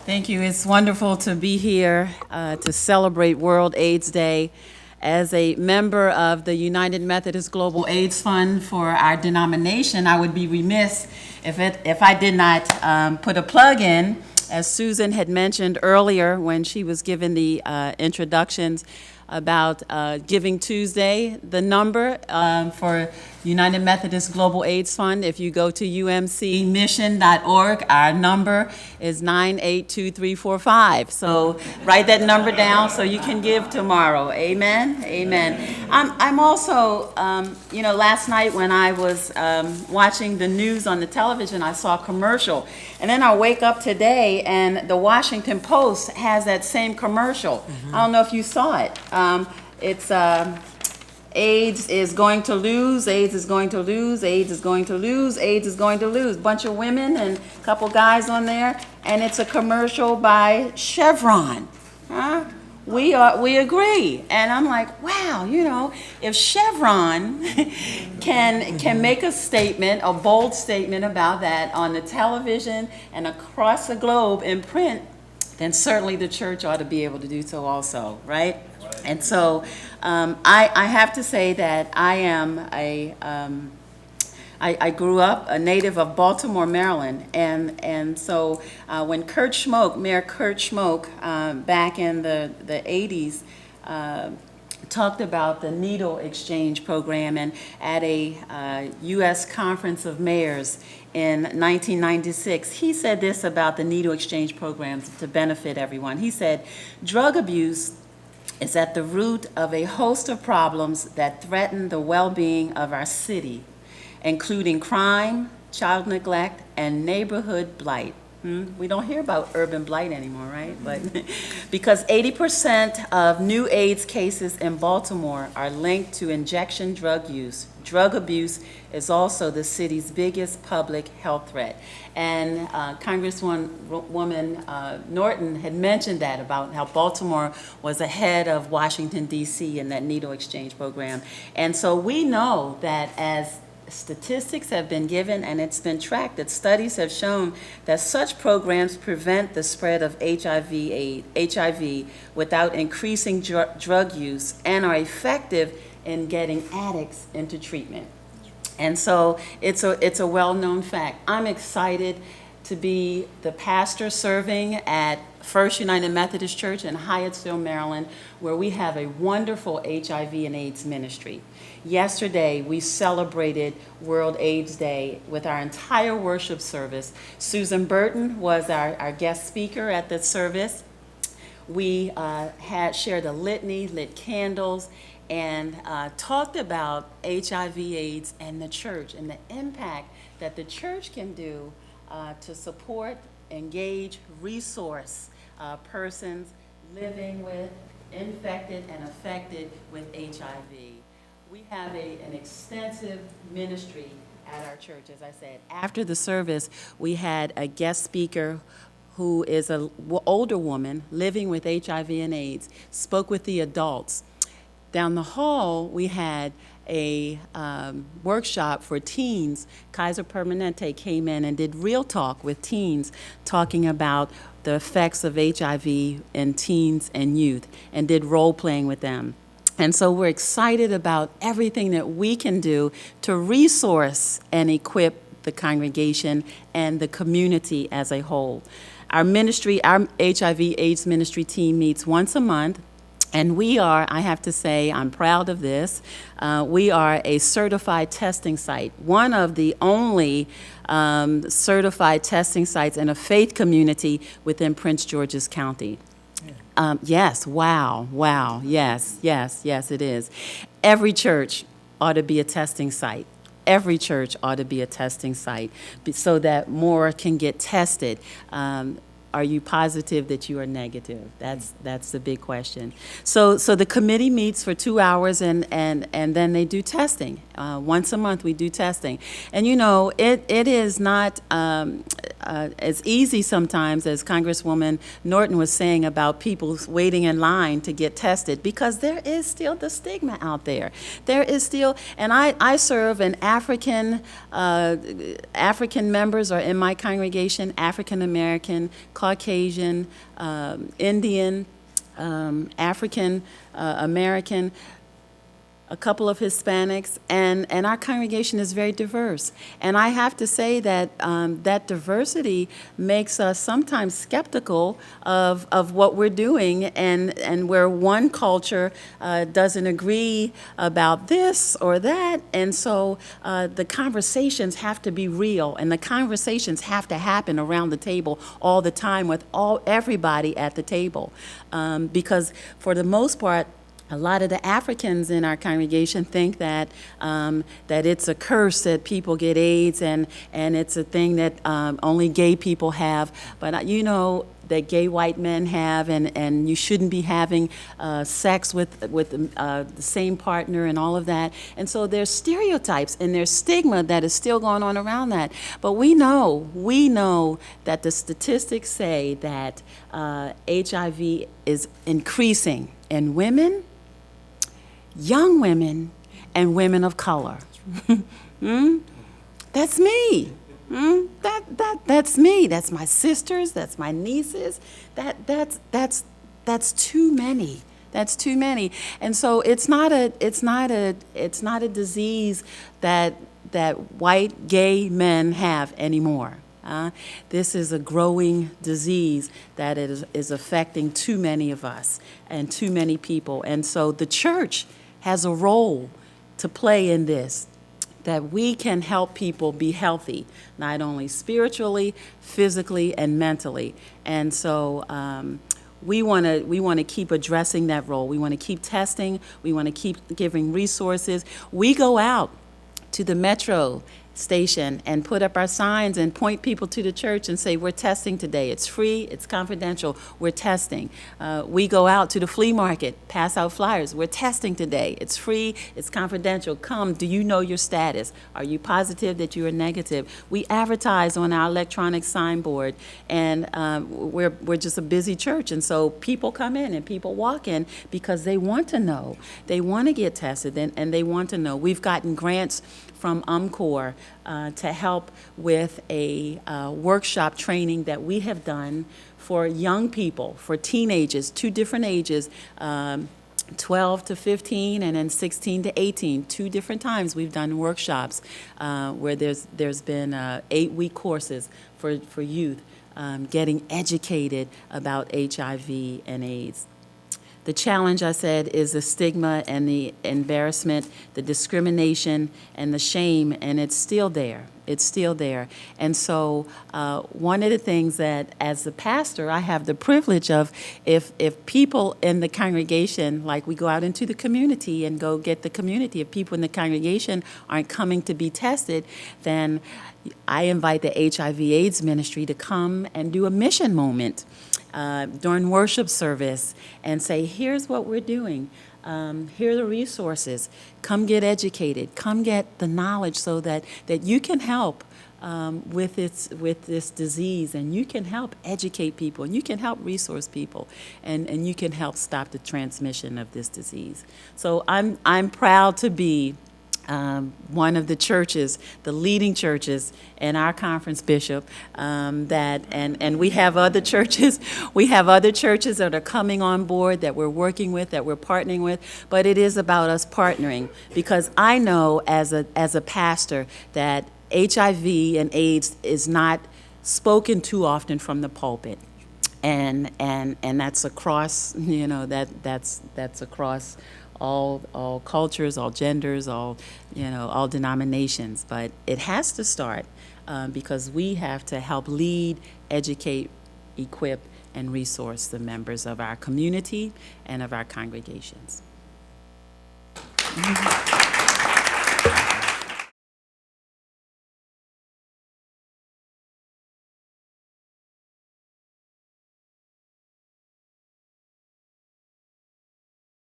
Thank you. It's wonderful to be here to celebrate World AIDS Day. As a member of the United Methodist Global AIDS Fund for our denomination, I would be remiss if I did not put a plug in, as Susan had mentioned earlier when she was given the introductions about Giving Tuesday. The number for United Methodist Global AIDS Fund, if you go to umcmission.org, our number is 982345. So write that number down so you can give tomorrow. Amen? Amen. I'm also, last night when I was watching the news on the television, I saw a commercial. And then I wake up today and the Washington Post has that same commercial. I don't know if you saw it. It's AIDS is going to lose, AIDS is going to lose, AIDS is going to lose, AIDS is going to lose. Bunch of women and a couple guys on there, and it's a commercial by Chevron. We agree, and I'm like, wow, if Chevron can make a statement, a bold statement about that on the television and across the globe in print, then certainly the church ought to be able to do so also, right? And so I have to say that I am I grew up a native of Baltimore, Maryland, and so when Mayor Kurt Schmoke, back in the 80s, talked about the needle exchange program, and at a U.S. Conference of Mayors in 1996, he said this about the needle exchange programs to benefit everyone. He said, drug abuse is at the root of a host of problems that threaten the well-being of our city, including crime, child neglect, and neighborhood blight. We don't hear about urban blight anymore, right? But because 80% of new AIDS cases in Baltimore are linked to injection drug use. Drug abuse is also the city's biggest public health threat. And Congresswoman Norton had mentioned that about how Baltimore was ahead of Washington, D.C. in that needle exchange program. And so we know that as statistics have been given and it's been tracked, that studies have shown that such programs prevent the spread of HIV without increasing drug use and are effective in getting addicts into treatment. And so it's a well-known fact. I'm excited to be the pastor serving at First United Methodist Church in Hyattsville, Maryland, where we have a wonderful HIV and AIDS ministry. Yesterday, we celebrated World AIDS Day with our entire worship service. Susan Burton was our guest speaker at the service. We had shared a litany, lit candles, and talked about HIV/AIDS and the church and the impact that the church can do to support, engage, resource persons living with, infected, and affected with HIV. We have an extensive ministry at our church, as I said. After the service, we had a guest speaker who is an older woman living with HIV and AIDS, spoke with the adults. Down the hall, we had a workshop for teens. Kaiser Permanente came in and did real talk with teens, talking about the effects of HIV in teens and youth, and did role playing with them. And so we're excited about everything that we can do to resource and equip the congregation and the community as a whole. Our ministry, our HIV/AIDS ministry team meets once a month. And we are, I have to say, I'm proud of this, we are a certified testing site, one of the only certified testing sites in a faith community within Prince George's County. Yes, wow, yes, it is. Every church ought to be a testing site. Every church ought to be a testing site so that more can get tested. Are you positive that you are negative? That's the big question. So the committee meets for 2 hours and then they do testing. Once a month we do testing. And it is not, it's easy sometimes, as Congresswoman Norton was saying, about people waiting in line to get tested, because there is still the stigma out there. There is still, and I serve an African members are in my congregation, African American, Caucasian, Indian, African American, a couple of Hispanics, and our congregation is very diverse. And I have to say that that diversity makes us sometimes skeptical of what we're doing, and where one culture doesn't agree about this or that. And so the conversations have to be real, and the conversations have to happen around the table all the time with everybody at the table. Because for the most part, a lot of the Africans in our congregation think that that it's a curse that people get AIDS, and it's a thing that only gay people have. But you know that gay white men have, and you shouldn't be having sex with the same partner and all of that. And so there's stereotypes and there's stigma that is still going on around that. But we know that the statistics say that HIV is increasing in women, young women, and women of color. That's me. That's me. That's my sisters. That's my nieces. That's too many. That's too many. And so it's not a disease that white gay men have anymore. This is a growing disease that is affecting too many of us and too many people. And so the church has a role to play in this, that we can help people be healthy, not only spiritually, physically, and mentally. And so we want to keep addressing that role. We want to keep testing. We want to keep giving resources. We go out to the metro station and put up our signs and point people to the church and say, we're testing today. It's free, it's confidential, we're testing. We go out to the flea market, pass out flyers. We're testing today. It's free, it's confidential. Come, do you know your status? Are you positive that you are negative? We advertise on our electronic signboard, and we're just a busy church. And so people come in and people walk in because they want to know. They want to get tested, and they want to know. We've gotten grants from UMCOR to help with a workshop training that we have done for young people, for teenagers, 2 different ages, 12 to 15 and then 16 to 18. 2 different times we've done workshops where there's been 8-week courses for youth getting educated about HIV and AIDS. The challenge, I said, is the stigma and the embarrassment, the discrimination and the shame, and it's still there. It's still there. And so one of the things that, as the pastor, I have the privilege of, if people in the congregation, like we go out into the community and go get the community, if people in the congregation aren't coming to be tested, then I invite the HIV/AIDS ministry to come and do a mission moment during worship service and say, here's what we're doing. Here are the resources. Come get educated. Come get the knowledge so that you can help with this disease, and you can help educate people, and you can help resource people, and you can help stop the transmission of this disease. So I'm proud to be one of the churches, the leading churches in our conference, Bishop, and we have other churches. We have other churches that are coming on board, that we're working with, that we're partnering with. But it is about us partnering, because I know as a pastor that HIV and AIDS is not spoken too often from the pulpit, and that's across, that's across all cultures, all genders, all denominations. But it has to start because we have to help lead, educate, equip, and resource the members of our community and of our congregations. Mm-hmm.